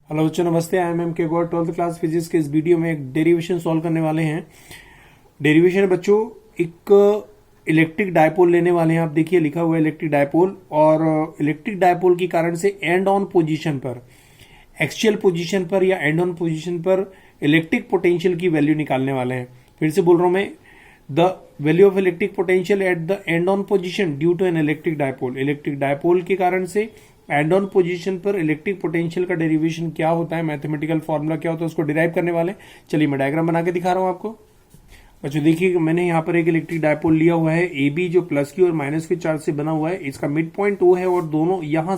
Hello बच्चों, नमस्ते। I am के गौर 12th क्लास फिजिक्स के इस वीडियो में एक डेरिवेशन सॉल्व करने वाले हैं। डेरिवेशन है बच्चों, एक इलेक्ट्रिक डायपोल लेने वाले हैं। आप देखिए लिखा हुआ है इलेक्ट्रिक डायपोल, और इलेक्ट्रिक डायपोल के कारण से एंड ऑन पोजीशन पर, एक्सियल पोजीशन पर या एंड ऑन पोजीशन पर इलेक्ट्रिक पोटेंशियल की वैल्यू निकालने वाले हैं। फिर से बोल रहा हूं मैं, the value of electric potential at the end on position due to an electric dipole. Electric dipole के कारण से एंड ऑन पोजीशन पर इलेक्ट्रिक पोटेंशियल का डेरिवेशन क्या होता है, मैथमेटिकल फॉर्मूला क्या होता है, उसको डिराइव करने वाले। चलिए मैं डायग्राम बना के दिखा रहा हूं आपको। बच्चों देखिए, मैंने यहाँ पर एक इलेक्ट्रिक डायपोल लिया हुआ है। ए बी जो प्लस की और माइनस की चार्ज से बना हुआ है, इसका मिड पॉइंट ओ है, और दोनों यहां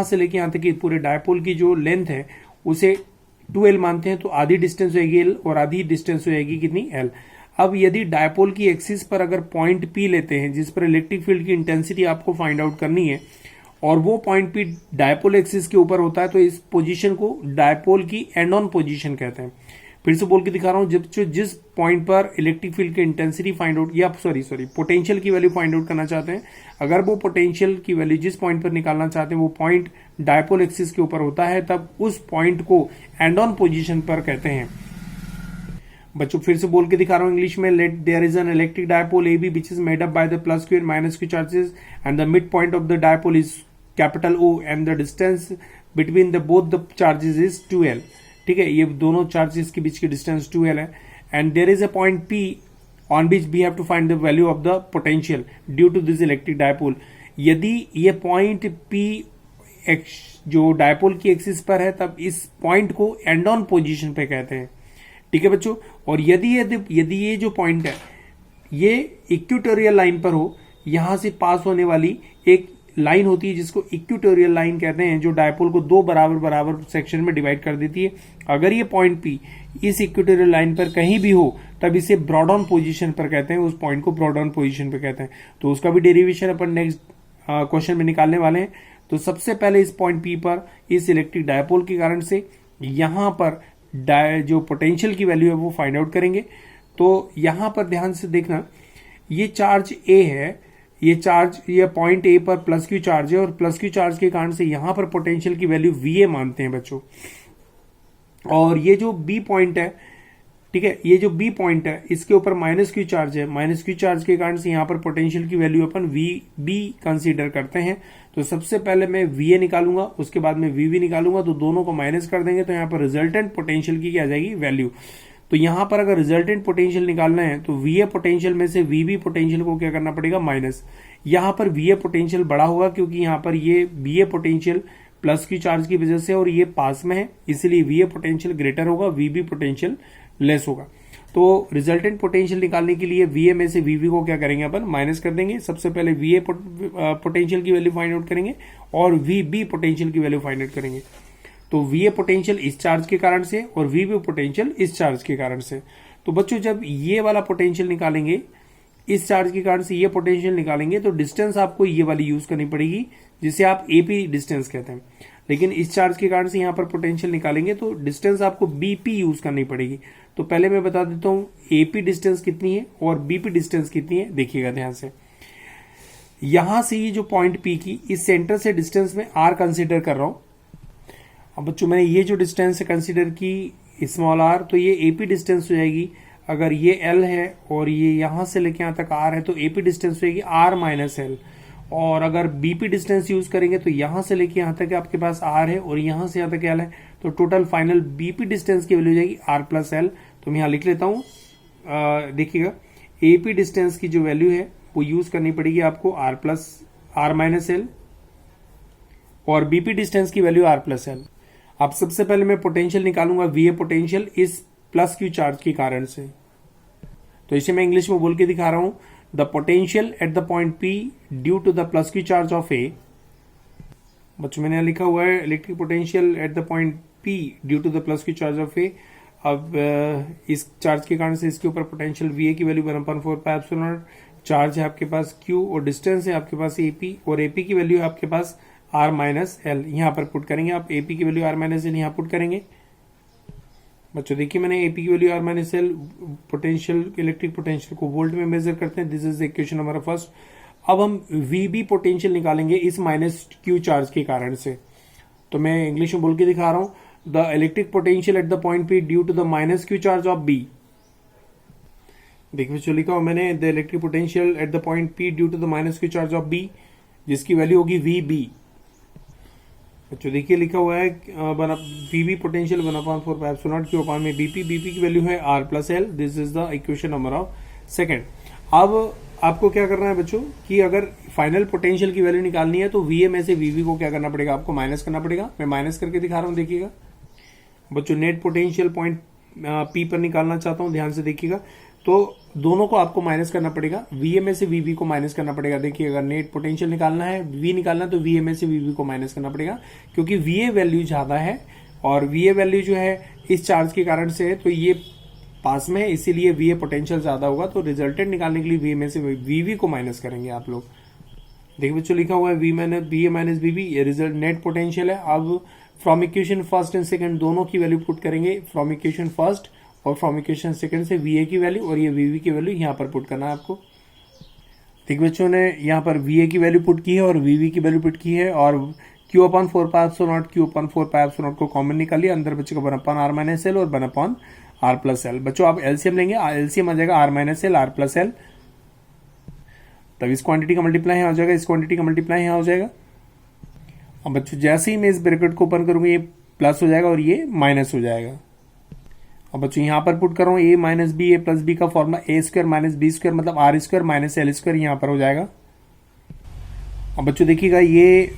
से लेके यहां तक की पूरे डायपोल की जो लेंथ है उसे 2l मानते हैं। तो आधी डिस्टेंस होगी l और आधी डिस्टेंस हो जाएगी कितनी, l। अब यदि डायपोल की एक्सिस पर अगर पॉइंट P लेते हैं, जिस पर इलेक्ट्रिक फील्ड की इंटेंसिटी आपको फाइंड आउट करनी है, और वो पॉइंट P डायपोल एक्सिस के ऊपर होता है, तो इस पोजीशन को डायपोल की एंड ऑन पोजीशन कहते हैं। फिर से बोल के दिखा रहा हूं, जब जिस पॉइंट पर इलेक्ट्रिक फील्ड की इंटेंसिटी फाइंड आउट या sorry potential value value find out करना चाहते हैं, अगर वो पोटेंशियल की वैल्यू जिस पॉइंट पर निकालना चाहते हैं वो पॉइंट डायपोल एक्सिस के ऊपर होता है, तब उस पॉइंट को एंड ऑन पोजीशन पर कहते हैं। बच्चों फिर से बोल के दिखा रहा हूं इंग्लिश में, let there is an electric dipole A B which is made up by the plus Q and minus Q charges and the mid point of the dipole is capital O and the distance between the both the charges is 2l। ठीक है, ये दोनों charges के बीच की distance 2l है। And there is a point P on which we have to find the value of the potential due to this electric dipole. यदि ये point P जो डायपोल की एक्सिस पर है, तब इस पॉइंट को एंड ऑन पोजीशन पे कहते हैं। ठीक है बच्चों, और यदि ये जो पॉइंट है ये इक्वेटोरियल लाइन पर हो, यहां से पास होने वाली एक लाइन होती है जिसको इक्वेटोरियल लाइन कहते हैं, जो डायपोल को दो बराबर बराबर सेक्शन में डिवाइड कर देती है। अगर ये पॉइंट P इस इक्वेटोरियल लाइन पर कहीं भी हो, तब इसे ब्रॉड ऑन पोजीशन पर कहते हैं। उस पॉइंट को ब्रॉड ऑन पोजीशन पर कहते हैं। तो उसका भी डेरिवेशन अपन नेक्स्ट क्वेश्चन में निकालने वाले हैं। तो सबसे पहले इस पॉइंट P पर इस इलेक्ट्रिक डायपोल के कारण से यहां पर जो पोटेंशियल की वैल्यू है वो फाइंड आउट करेंगे। तो यहां पर ध्यान से देखना, ये चार्ज A है, ये पॉइंट A पर प्लस क्यू चार्ज है, और प्लस क्यू चार्ज के कारण से यहां पर पोटेंशियल की वैल्यू VA मानते हैं बच्चों। और ये जो B पॉइंट है, ठीक है, ये जो B पॉइंट है इसके ऊपर माइनस क्यू चार्ज है। माइनस क्यू चार्ज के कारण से यहां पर पोटेंशियल की वैल्यू अपन VB कंसीडर करते हैं। तो सबसे पहले मैं VA निकालूंगा, उसके बाद में VB निकालूंगा, तो दोनों को माइनस कर देंगे, तो यहां पर रिजल्टेंट पोटेंशियल की क्या आ जाएगी, वैल्यू। तो यहां पर अगर रिजल्टेंट पोटेंशियल निकालना है तो VA पोटेंशियल में से VB पोटेंशियल को क्या करना पड़ेगा, माइनस। यहां पर VA पोटेंशियल बड़ा होगा क्योंकि यहां पर ये BA पोटेंशियल प्लस की चार्ज की वजह से और ये पास में है, इसलिए VA पोटेंशियल ग्रेटर होगा, VB पोटेंशियल लेस होगा। तो रिजल्टेंट पोटेंशियल निकालने के लिए VA में से VB को क्या करेंगे, अपन माइनस कर देंगे। सबसे पहले VA potential value value find out करेंगे और VB potential value value find out करेंगे। तो VA पोटेंशियल इस चार्ज के कारण से और VB पोटेंशियल इस चार्ज के कारण से। तो बच्चों जब ये वाला पोटेंशियल निकालेंगे, इस चार्ज के कारण से ये पोटेंशियल निकालेंगे, तो डिस्टेंस आपको ये वाली यूज करनी पड़ेगी, जिसे आप AP डिस्टेंस कहते हैं। लेकिन इस चार्ज के कारण से यहां पर पोटेंशियल निकालेंगे तो डिस्टेंस आपको BP यूज करनी पड़ेगी। तो पहले मैं बता देता हूं AP डिस्टेंस कितनी है और BP डिस्टेंस कितनी है, देखिएगा ध्यान से। यहां से ये जो पॉइंट P की इस सेंटर से डिस्टेंस में R कंसिडर कर रहा हूं। अब बच्चों मैंने ये जो डिस्टेंस कंसिडर की स्मॉल r, तो ये AP डिस्टेंस हो जाएगी। अगर ये L है और ये यहां से लेके यहां तक R है, तो AP डिस्टेंस होगी R माइनस L। और अगर BP डिस्टेंस यूज करेंगे तो यहां से लेके यहां तक आपके पास R है और यहां से यहां तक L है, तो टोटल फाइनल BP डिस्टेंस की वैल्यू हो जाएगी R प्लस L। तो मैं यहां लिख लेता हूं, देखिएगा AP डिस्टेंस की जो वैल्यू है वो यूज करनी पड़ेगी आपको R माइनस L, और BP डिस्टेंस की वैल्यू R प्लस L। अब सबसे पहले मैं पोटेंशियल निकालूंगा, VA पोटेंशियल इस प्लस क्यू चार्ज के कारण से। तो इसे मैं इंग्लिश में बोल के दिखा रहा हूं, the potential at the point P due to the plus Q charge of A। बच्चों मैंने लिखा हुआ है electric potential at the point P due to the plus Q charge of A। अब इस चार्ज के कारण से इसके ऊपर पोटेंशियल VA की वैल्यू 1/4πε, चार्ज है आपके पास Q और डिस्टेंस है आपके पास AP, और AP की वैल्यू है आपके पास R माइनस L। यहां पर पुट करेंगे आप, AP की वैल्यू R माइनस L यहां पुट करेंगे। बच्चों देखिए मैंने AP की value R minus L, potential electric potential को वोल्ट में मेजर करते हैं। This is equation number first. अब हम VB पोटेंशियल निकालेंगे इस माइनस Q चार्ज के कारण से। तो मैं इंग्लिश में बोल के दिखा रहा हूं, the electric potential at the point P due to the minus Q charge of B. देखिए जो लिखा हो मैंने, the electric potential at the point P due to the minus Q charge of B, जिसकी वैल्यू होगी V B. बच्चों देखिए लिखा हुआ है V B potential 1/4 Q upon में बीपी, बीपी की वैल्यू है R plus L. This is the equation number of second. अब आपको क्या करना है बच्चों कि अगर फाइनल पोटेंशियल की वैल्यू निकालनी है तो वीए में से वीवी को क्या करना पड़ेगा, आपको माइनस करना पड़ेगा। मैं माइनस करके दिखा रहा हूं, देखिएगा बच्चों। नेट पोटेंशियल पॉइंट पी पर निकालना चाहता हूं, ध्यान से देखिएगा। तो दोनों को आपको माइनस करना पड़ेगा, वीए में से वीवी को माइनस करना पड़ेगा। देखिए अगर नेट पोटेंशियल निकालना है, वी निकालना है, तो वीए में से वीवी को माइनस करना पड़ेगा, क्योंकि वीए वैल्यू ज्यादा है और वीए वैल्यू जो है इस चार्ज के कारण से है, तो ये पास में है, इसीलिए वीए पोटेंशियल ज्यादा होगा। तो रिजल्टेंट निकालने के लिए वीए में से वीवी को माइनस करेंगे आप लोग। देखिए बच्चों लिखा हुआ है वी माइनस वीवी, ये रिजल्ट नेट पोटेंशियल है। अब from equation first and second दोनों की वैल्यू पुट करेंगे, फ्रॉम इक्वेशन फर्स्ट और फ्रॉम इक्वेशन सेकंड से वीए की वैल्यू और ये वीवी की वैल्यू यहाँ पर पुट करना है आपको। देखिए बच्चों ने यहाँ पर वीए की वैल्यू पुट की है और वीवी की वैल्यू पुट की है, और क्यू अपान 4πε0 क्यू अपान 4πε0 को कॉमन निकाल लिया, अंदर बच्चे को 1 अपान आर माइनस एल और 1 अपान आर प्लस एल। बच्चों आप एलसीएम लेंगे, एलसीएम आ जाएगा R minus L R plus L, तब इस क्वांटिटी का मल्टीप्लाई यहाँ हो जाएगा, इस क्वांटिटी का मल्टीप्लाई यहाँ हो जाएगा। अब बच्चों जैसे ही मैं इस ब्रैकेट को ओपन करूंगा ये प्लस हो जाएगा और ये माइनस हो जाएगा। अब बच्चों यहां पर पुट कर रहा हूं A minus B, A plus B का formula A square minus B square मतलब R square minus L square यहां पर हो जाएगा। अब बच्चों देखिएगा ये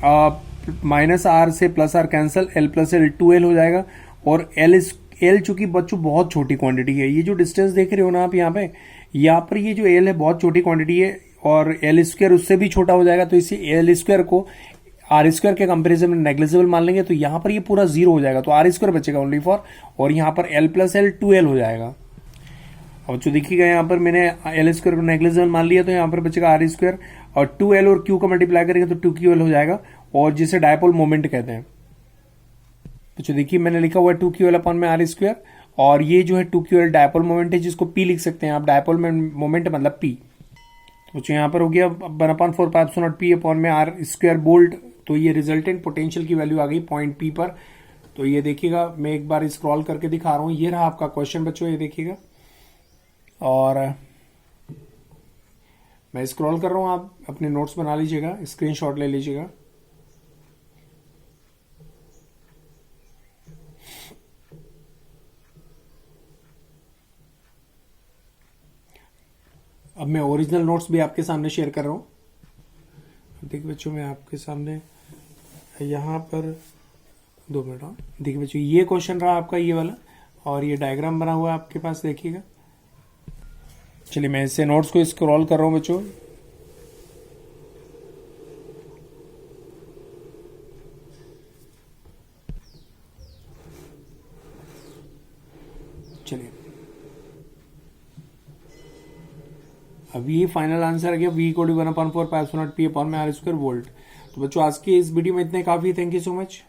माइनस आर से plus R cancel, L plus L 2l हो जाएगा, और एल चूंकि बच्चों बहुत छोटी क्वांटिटी है, ये जो डिस्टेंस देख रहे हो ना आप यहाँ पर ये जो एल है बहुत छोटी क्वांटिटी है और एल स्क्वायर उससे भी छोटा हो जाएगा, तो इसी एल स्क्वायर को आर स्क्वायर के कंपेरिजन में नेग्लिजिबल मान लेंगे, तो यहां पर ये पूरा 0 हो जाएगा, तो आर स्क्वायर बचेगा ओनली फॉर, और यहां पर एल प्लस एल 2l हो जाएगा। अब जो देखिएगा यहाँ पर मैंने एल स्क्वायर को नेग्लिजिबल मान लिया, तो यहाँ पर बचेगा आर स्क्वायर, और 2l और q का मल्टीप्लाई करेंगे तो 2ql हो जाएगा, और जिसे डायपोल मोमेंट कहते हैं। तो देखिए मैंने लिखा हुआ है 2ql अपॉन में आर स्क्वायर, और ये जो है 2ql डायपोल मोमेंट है, जिसको p लिख सकते हैं आप, डायपोल मोमेंट मतलब p। तो यहाँ पर हो गया 1/4πε0 p अपॉन में आर स्क्वायर बोल्ट, तो ये रिजल्टेंट पोटेंशियल की वैल्यू आ गई पॉइंट पी पर। तो ये देखिएगा मैं एक बार स्क्रॉल करके दिखा रहा हूं, ये रहा आपका क्वेश्चन बच्चों, ये देखिएगा, और मैं स्क्रॉल कर रहा हूं, आप अपने नोट्स बना लीजिएगा, स्क्रीनशॉट ले लीजिएगा। अब मैं ओरिजिनल नोट्स भी आपके सामने शेयर कर रहा हूं। देखिए बच्चों मैं आपके सामने यहाँ पर 2 मिनट, देखिए बच्चों ये क्वेश्चन रहा आपका ये वाला, और ये डायग्राम बना हुआ है आपके पास, देखिएगा। चलिए मैं इससे नोट्स को स्क्रॉल कर रहा हूं बच्चों। चलिए अब ये फाइनल आंसर आ गया, v = 1/4πε0 p अपॉन में आर स्क्वायर वोल्ट। तो बच्चों आज की इस वीडियो में इतने काफी, थैंक यू सो मच।